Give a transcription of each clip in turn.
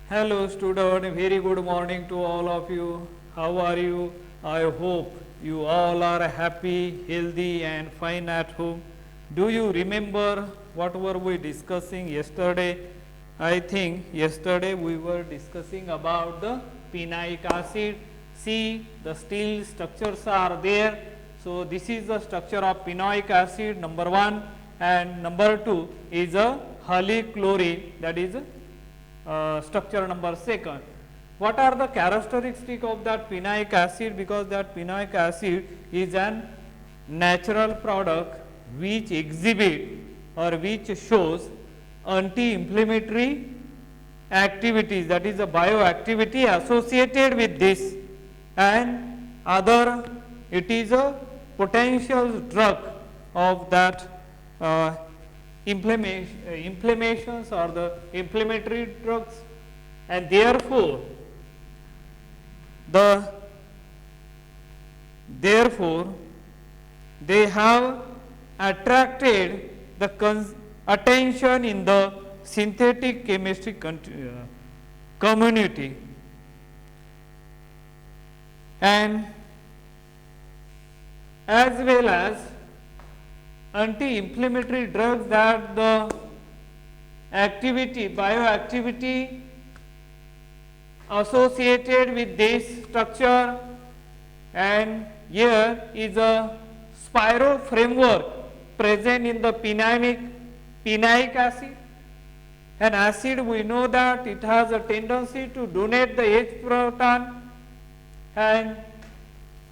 Hello student, very good morning to all of you. How are you? I hope you all are happy, healthy and fine at home. Do you remember what were we discussing yesterday? I think yesterday we were discussing about the pinoic acid. See, the steel structures are there. So this is the structure of pinoic acid, number 1, and number 2 is a halichlorine, that is structure number 2. What are the characteristics of that pinoic acid? Because that pinoic acid is an natural product which exhibit or which shows anti-inflammatory activities, that is a bioactivity associated with this, and other it is a potential drug of that inflammations or the inflammatory drugs, and therefore they have attracted the attention in the synthetic chemistry community, and as well as anti-inflammatory drugs, that the bioactivity associated with this structure, and here is a spiral framework present in the pinoic acid. An acid, we know that it has a tendency to donate the H proton, and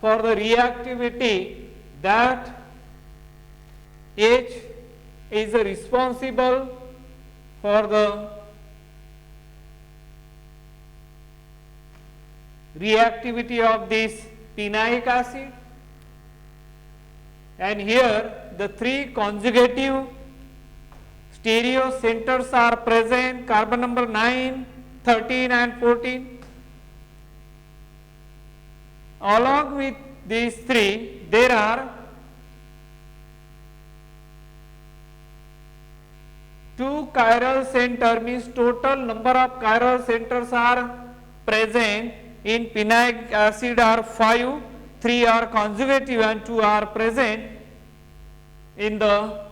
for the reactivity, that H is responsible for the reactivity of this pinoic acid, and here the 3 conjugative stereo centers are present, carbon number 9, 13 and 14. Along with these 3, there are 2 chiral center, means total number of chiral centers are present in pinoic acid are 5, 3 are conjugative and 2 are present in the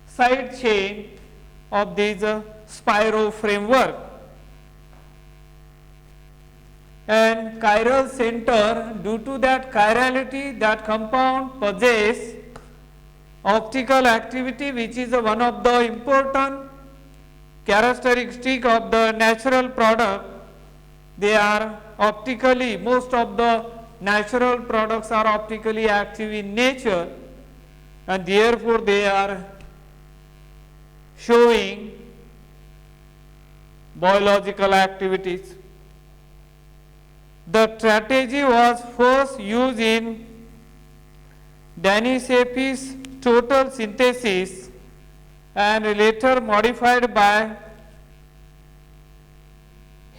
side chain of this spiro framework. And chiral center, due to that chirality, that compound possess optical activity, which is one of the important characteristic of the natural product. They are optically, most of the natural products are optically active in nature, and therefore they are showing biological activities. The strategy was first used in Denisepis total synthesis and later modified by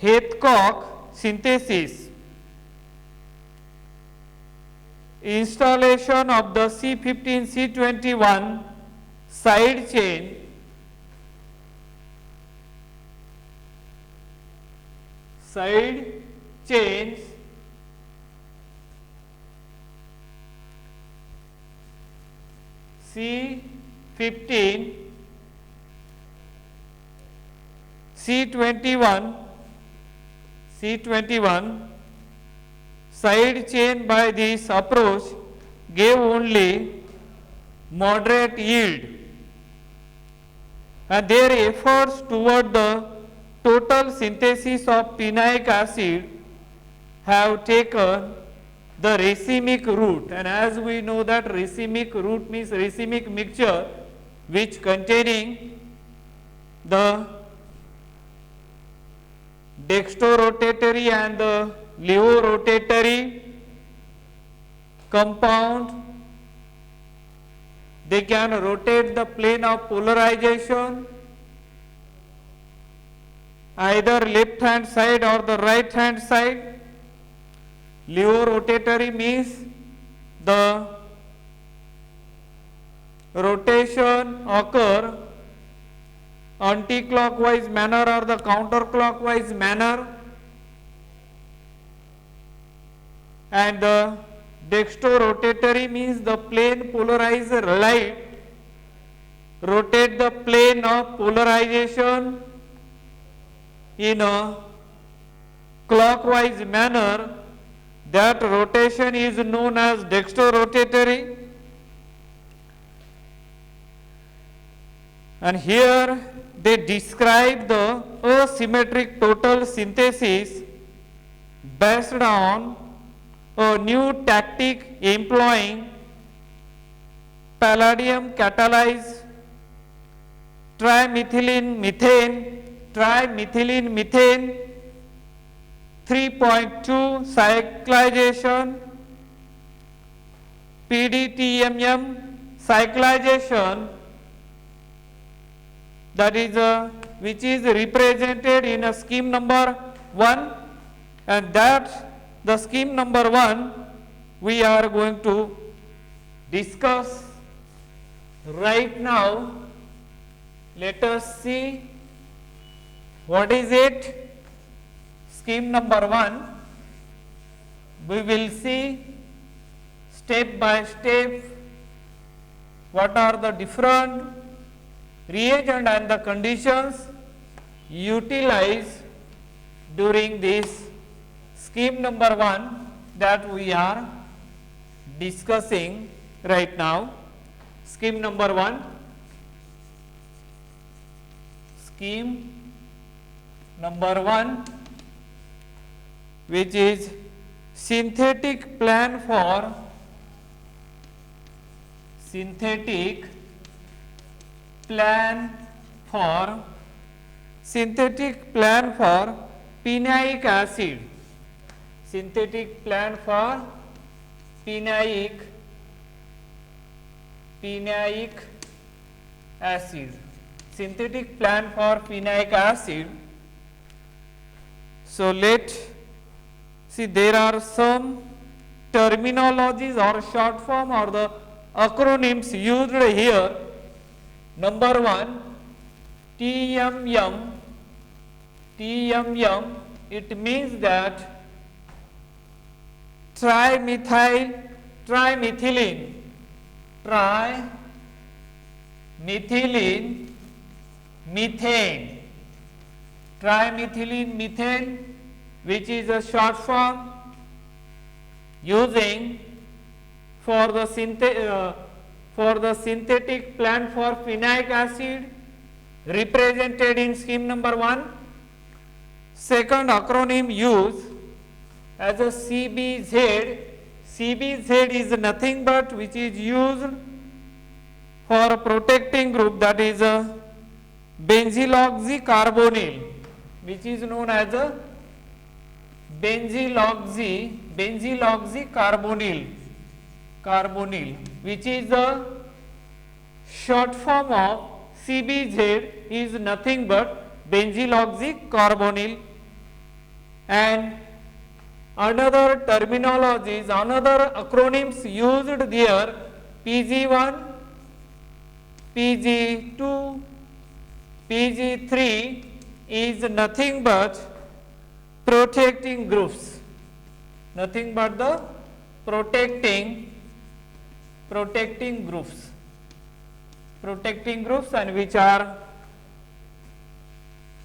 Heathcock synthesis. Installation of the C15 C21 side chain chains C15 C21 side chain by this approach gave only moderate yield, and their efforts toward the total synthesis of pinoic acid have taken the racemic route, and as we know that racemic route means racemic mixture which containing the dextrorotatory and the levorotatory compound. They can rotate the plane of polarization either left hand side or the right hand side. Levorotatory means the rotation occur anti-clockwise manner or the counterclockwise manner, and the dextrorotatory means the plane polarized light rotate the plane of polarization in a clockwise manner. That rotation is known as dextrorotatory. And here they describe the asymmetric total synthesis based on a new tactic employing palladium catalyzed trimethylene methane 3.2 cyclization, PDTMM cyclization, that is which is represented in a scheme number 1, and that the scheme number 1 we are going to discuss right now. Let us see what is it. Scheme number 1, we will see step by step what are the different reagent and the conditions utilized during this scheme number 1 that we are discussing right now. Scheme number 1, scheme number 1, which is synthetic plan for phenaic acid, synthetic plan for phenaic acid, synthetic plan for phenaic acid. So let see, there are some terminologies or short form or the acronyms used here. Number 1, TMM, it means that trimethylene methane, which is a short form using for the synthetic plant for phenaic acid represented in scheme number 1. Second acronym used as a CBZ. CBZ is nothing but which is used for a protecting group, that is a benzyloxycarbonyl, which is known as a benzyloxycarbonyl, which is a short form of CBZ, is nothing but benzyloxycarbonyl. And another terminologies, another acronyms used there, PG1, PG2, PG3 is nothing but protecting groups, nothing but the protecting groups, and which are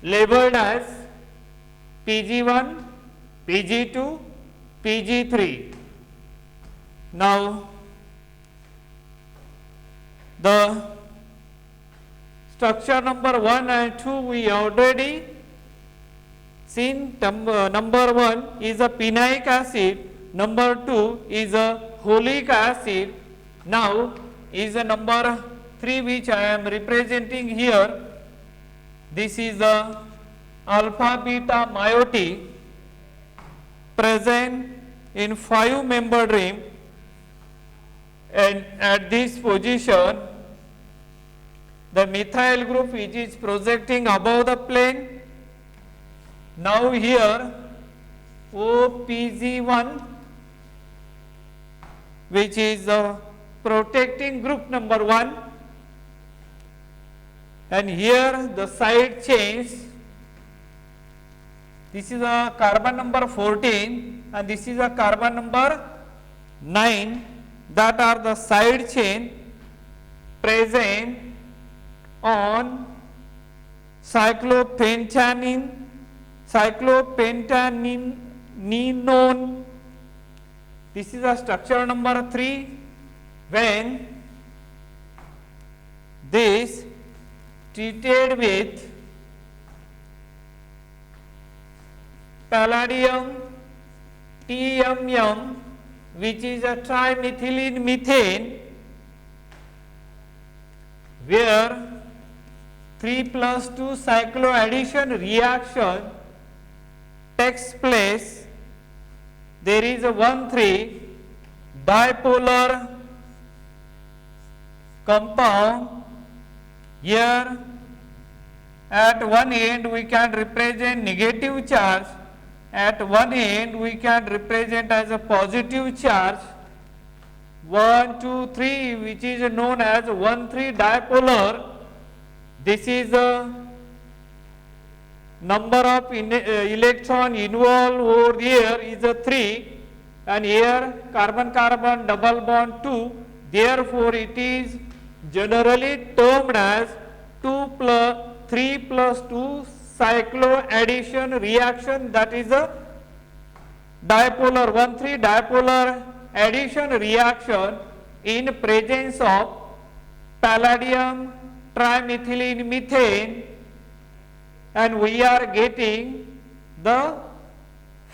labeled as PG1, PG2, PG3. Now the structure number 1 and 2 we already seen. Number 1 is a phenaic acid, number 2 is a oleic acid. Now is a number 3 which I am representing here. This is a alpha beta moiety present in 5-membered ring, and at this position the methyl group which is projecting above the plane. Now here OPG1, which is the protecting group number 1, and here the side chains, this is a carbon number 14 and this is a carbon number 9, that are the side chain present on cyclopentaninone. This is a structure number 3. When this treated with palladium TMM, which is a trimethylene methane, where 3+2 cycloaddition reaction takes place, there is a 1,3 dipolar compound. Here at one end we can represent negative charge, at one end we can represent as a positive charge. 1, 2, 3, which is known as 1,3 dipolar. This is the number of electron involved over here is a 3, and here carbon-carbon double bond 2. Therefore, it is generally termed as 3+2 cycloaddition reaction, that is a dipolar 1,3 dipolar addition reaction in presence of palladium trimethylene methane, and we are getting the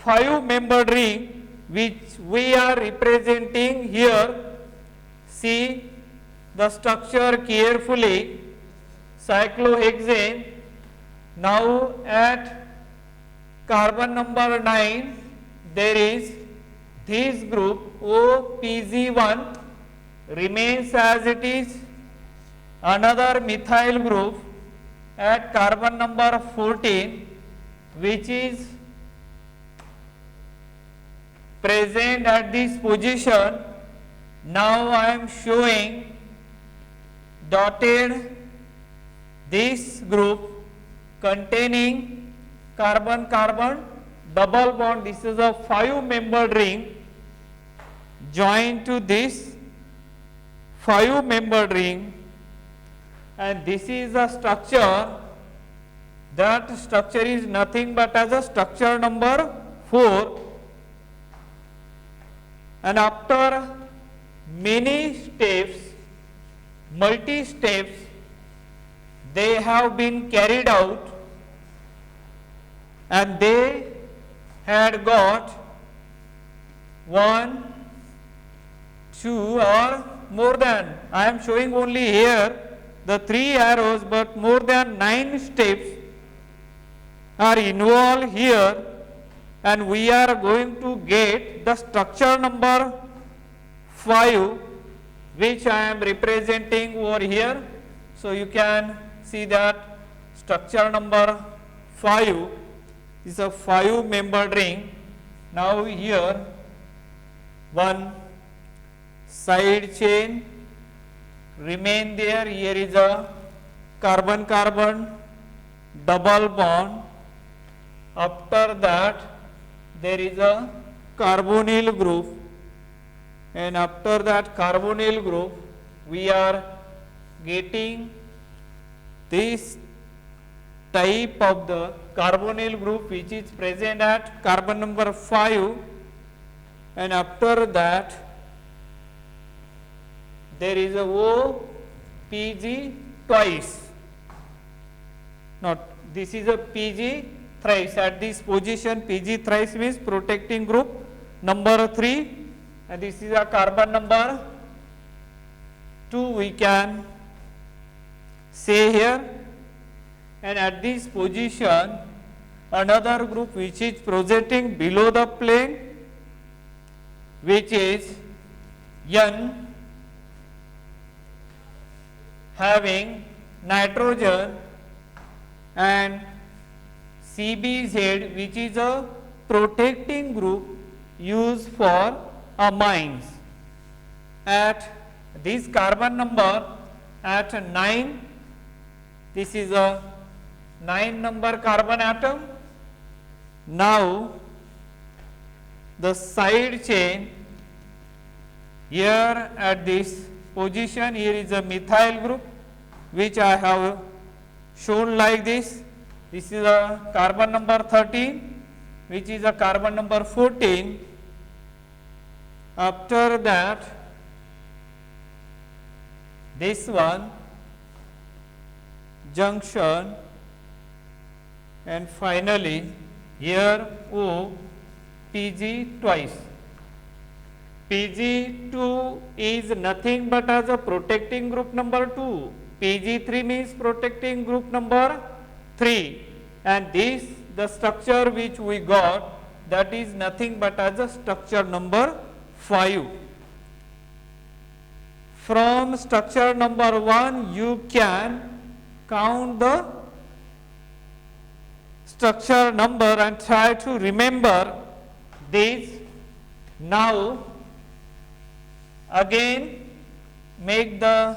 5-membered ring which we are representing here. See the structure carefully. Cyclohexane. Now at carbon number 9 there is this group OPG1 remains as it is. Another methyl group at carbon number 14 which is present at this position. Now I am showing dotted this group containing carbon-carbon double bond. This is a 5-membered ring joined to this 5-membered ring, and this is a structure. That structure is nothing but as a structure number 4, and after many steps, multi steps, they have been carried out, and they had got 1, 2 or more than, I am showing only here the 3 arrows, but more than 9 steps are involved here, and we are going to get the structure number 5 which I am representing over here. So you can see that structure number 5 is a 5-membered ring. Now here one side chain remain there. Here is a carbon-carbon double bond. After that there is a carbonyl group, and after that carbonyl group we are getting this type of the carbonyl group which is present at carbon number 5, and after that there is a OPG twice. Not, this is a PG thrice. At this position PG thrice means protecting group number 3, and this is a carbon number 2 we can say here, and at this position another group which is projecting below the plane, which is N, having nitrogen, and CBZ, which is a protecting group used for amines. At this carbon number at 9 This is a 9 number carbon atom. Now the side chain here at this position, here is a methyl group which I have shown like this. This is a carbon number 13, which is a carbon number 14. After that, this one junction, and finally here O Pg twice. Pg2 is nothing but as a protecting group number 2. Pg3 means protecting group number 3, and this the structure which we got, that is nothing but as a structure number 5. From structure number 1 you can count the structure number and try to remember these. Now again make the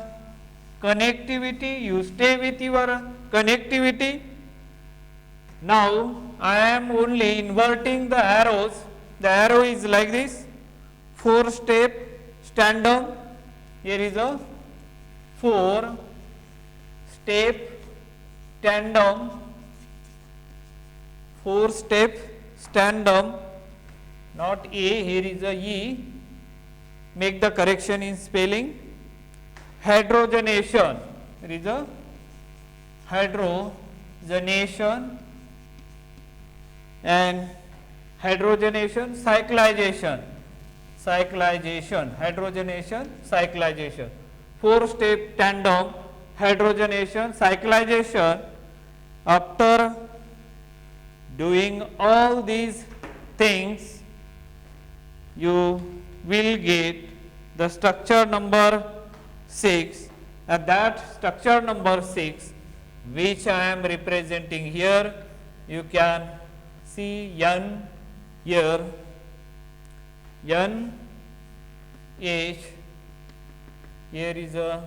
connectivity, you stay with your connectivity. Now I am only inverting the arrows. The arrow is like this, 4-step tandem. Here is a 4-step tandem, 4-step tandem, not A, here is a E. Make the correction in spelling. Hydrogenation, there is a hydrogenation, and hydrogenation, cyclization, hydrogenation, cyclization. 4-step tandem, hydrogenation, cyclization. After doing all these things, you will get the structure number 6, and that structure number 6 which I am representing here, you can see N here, N H, here is a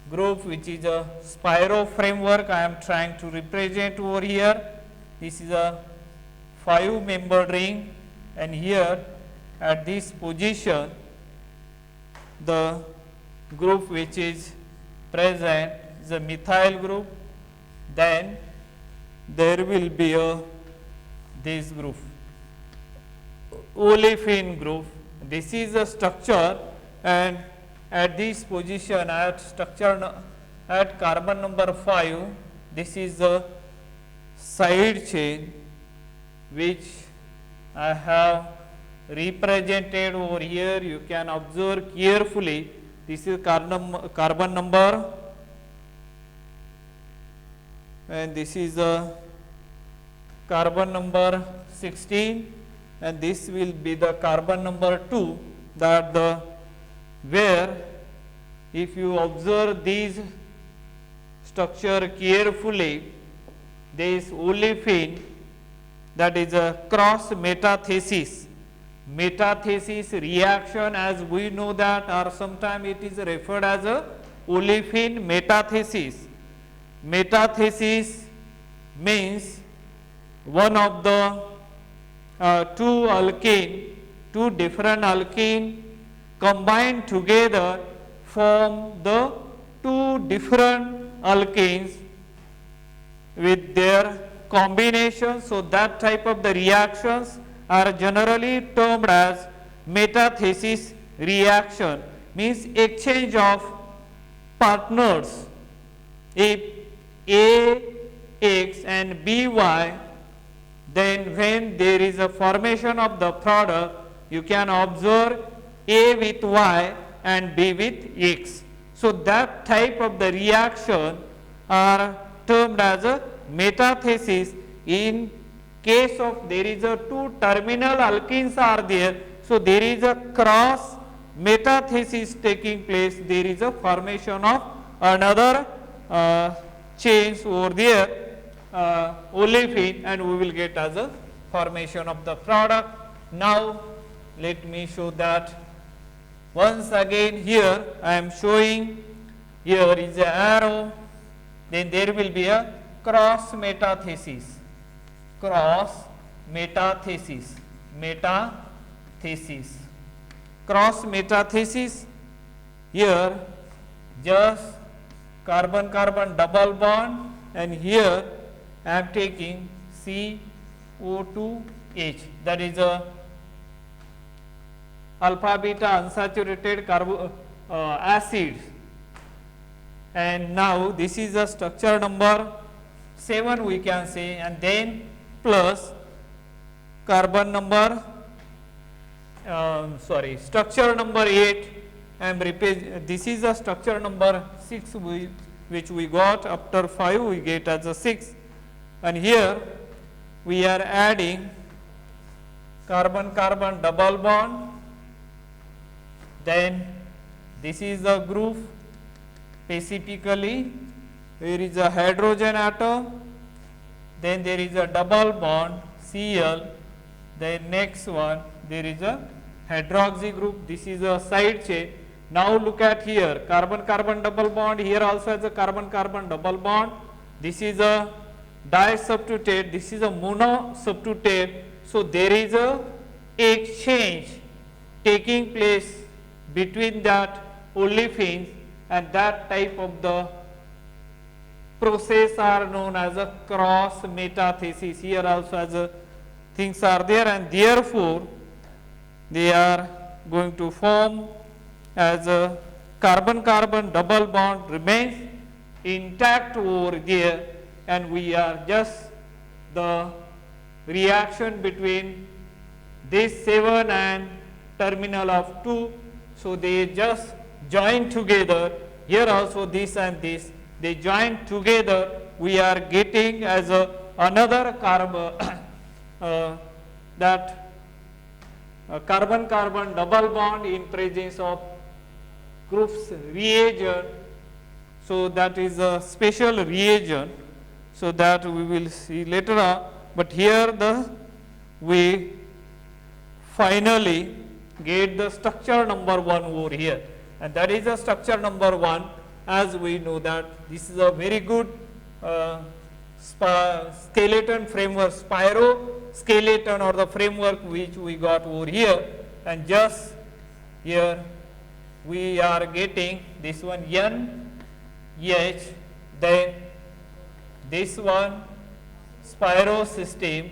group which is a spiro framework I am trying to represent over here. This is a 5-membered ring, and here at this position the group which is present is a methyl group. Then there will be a this group, olefin group. This is the structure, and at this position at structure at carbon number 5, this is the side chain which I have represented over here. You can observe carefully. This is carbon number, and this is a carbon number 16, and this will be the carbon number 2, that the where if you observe these structure carefully, this olefin, that is a cross metathesis. Metathesis reaction, as we know that, or sometimes it is referred as a olefin metathesis. Metathesis means one of the two different alkene combined together form the two different alkenes with their combination. So that type of the reactions are generally termed as metathesis reaction, means exchange of partners. If AX and BY, then when there is a formation of the product, you can observe A with Y and B with X. So that type of the reaction are termed as a metathesis. In case of there is a two terminal alkenes are there, so there is a cross metathesis taking place. There is a formation of another chains over there, olefin, and we will get as a formation of the product. Now let me show that once again. Here I am showing, here is a arrow, then there will be a cross metathesis. Cross metathesis. Metathesis. Cross metathesis. Here just carbon carbon double bond, and here I am taking CO2H, that is a alpha beta unsaturated acid, and now this is a structure number 7 we can say, and then plus carbon number structure number 8. This is a structure number 6 which we got. After 5 we get as a 6, and here we are adding carbon carbon double bond. Then this is the group. Specifically there is a hydrogen atom, then there is a double bond Cl, then next one there is a hydroxy group. This is a side chain. Now look at here, carbon carbon double bond, here also has a carbon carbon double bond. This is a disubstituted, this is a monosubstituted. So there is a exchange taking place between that olefins, and that type of the process are known as a cross metathesis. Here also as a things are there, and therefore they are going to form as a carbon carbon double bond remains intact over there, and we are just the reaction between this 7 and terminal of 2. So they just join together. Here also this and this, they join together. We are getting as a another carbon carbon carbon double bond in presence of group's reagent. So that is a special reagent, so that we will see later on. But here we finally get the structure number 1 over here, and that is the structure number 1. As we know that this is a very good skeleton framework, spiro skeleton or the framework which we got over here, and just here we are getting this one NH, then this one spiro system,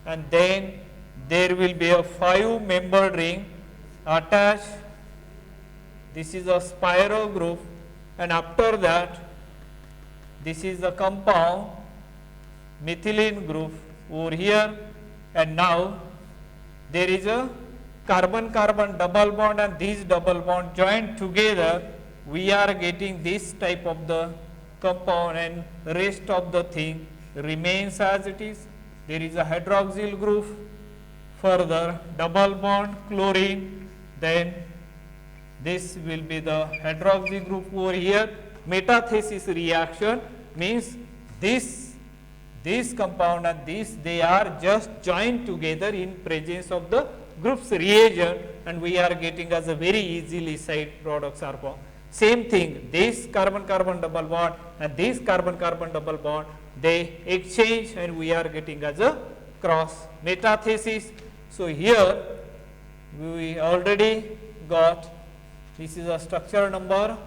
and then there will be a 5-membered ring attached. This is a spiro group, and after that this is the compound methylene group over here, and now there is a carbon carbon double bond, and these double bond joined together. We are getting this type of the compound, and rest of the thing remains as it is. There is a hydroxyl group, further double bond chlorine, then this will be the hydroxy group over here. Metathesis reaction means this compound and this, they are just joined together in presence of the group's reagent, and we are getting as a very easily side products are formed. Same thing, this carbon carbon double bond and this carbon carbon double bond, they exchange, and we are getting as a cross metathesis. So here we already got, this is a structure number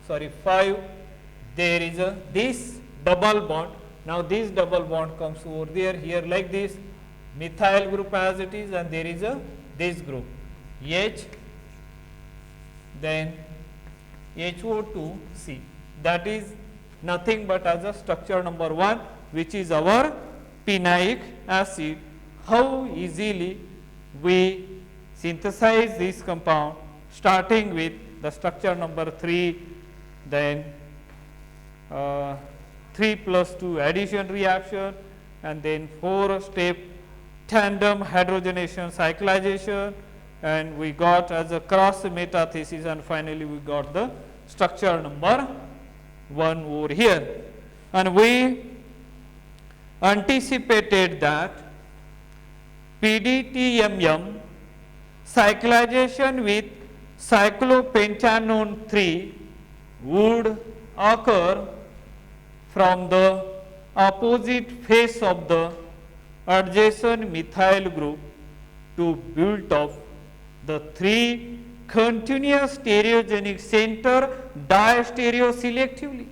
5. There is a this double bond. Now this double bond comes over there, here like this, methyl group as it is, and there is a this group H, then HO2C. That is nothing but as a structure number 1, which is our phenolic acid. How easily we synthesize this compound, starting with the structure number 3, then 3 plus 2 addition reaction, and then 4-step tandem hydrogenation cyclization, and we got as a cross metathesis, and finally we got the structure number 1 over here. And we anticipated that PDTMM cyclization with cyclopentanone 3 would occur from the opposite face of the adjacent methyl group to build up the three continuous stereogenic center diastereoselectively.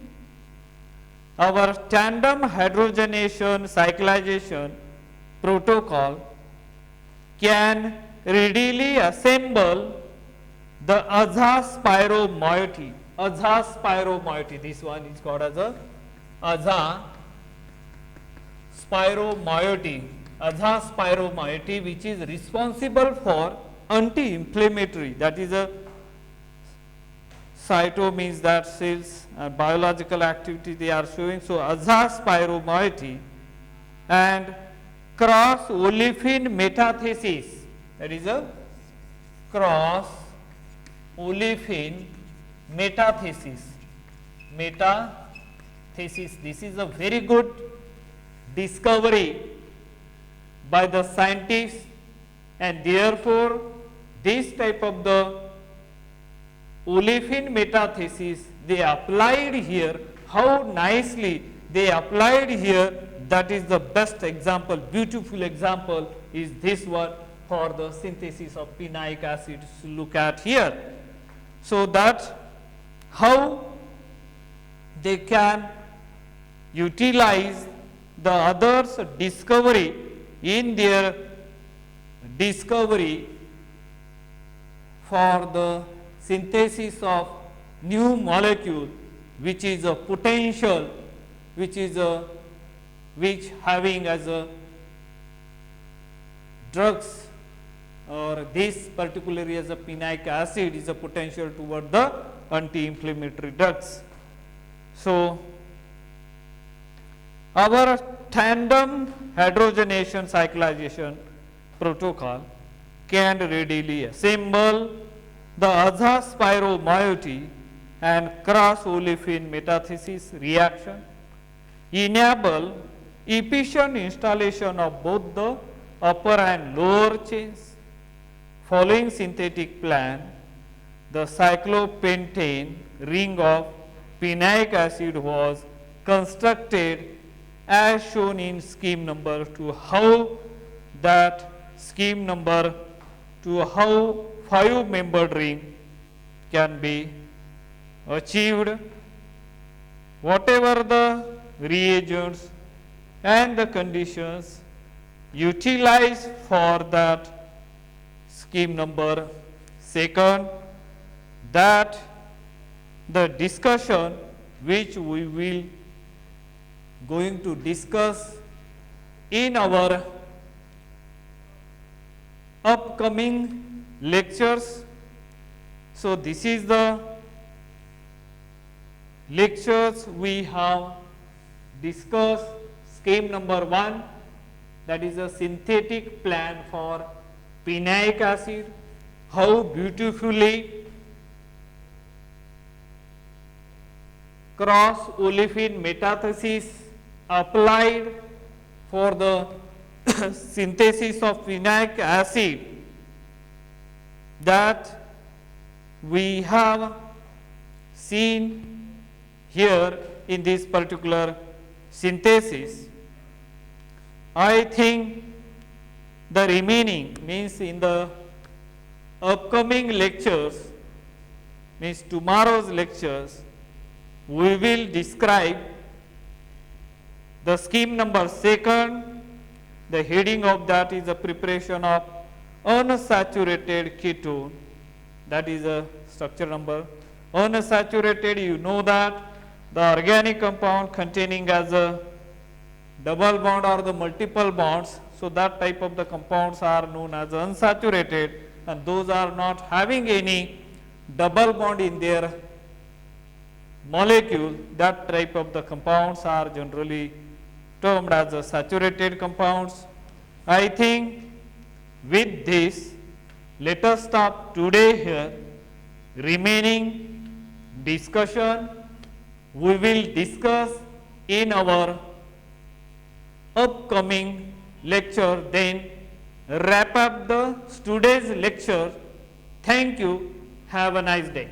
Our tandem hydrogenation cyclization protocol can readily assemble the azaspyro moiety. Azaspyro moiety, this one is called as a azaspyro moiety. Azaspyro moiety, which is responsible for anti-inflammatory, that is a cyto means that cells biological activity they are showing. So, azaspyro moiety and cross olefin metathesis, that is a cross olefin metathesis. This is a very good discovery by the scientists, and therefore, this type of the olefin metathesis they applied here. How nicely they applied here, that is the best example, beautiful example is this one for the synthesis of phenolic acid. Look at here. So, that how they can utilize the others discovery in their discovery for the synthesis of new molecule, which is a potential, which having as a drugs, or this particularly as a phenolic acid is a potential toward the anti-inflammatory drugs. So, our tandem hydrogenation cyclization protocol can readily assemble the azaspyro moiety and cross olefin metathesis reaction, enable efficient installation of both the upper and lower chains. Following synthetic plan, the cyclopentane ring of phenolic acid was constructed as shown in scheme number 2. How that scheme number 2, how 5-membered ring can be achieved, whatever the reagents and the conditions utilized for that scheme number 2, that the discussion which we will going to discuss in our upcoming lectures. So, this is the lectures we have discussed. Scheme number 1, that is a synthetic plan for phenolic acid, how beautifully cross olefin metathesis applied for the synthesis of phenolic acid, that we have seen here in this particular synthesis. I think the remaining means in the upcoming lectures, means tomorrow's lectures, we will describe the scheme number 2. The heading of that is the preparation of unsaturated ketone, that is a structure number. Unsaturated, you know that the organic compound containing as a double bond or the multiple bonds. So, that type of the compounds are known as unsaturated, and those are not having any double bond in their molecule. That type of the compounds are generally termed as the saturated compounds. I think with this, let us stop today here. Remaining discussion we will discuss in our upcoming lecture, then wrap up the today's lecture. Thank you. Have a nice day.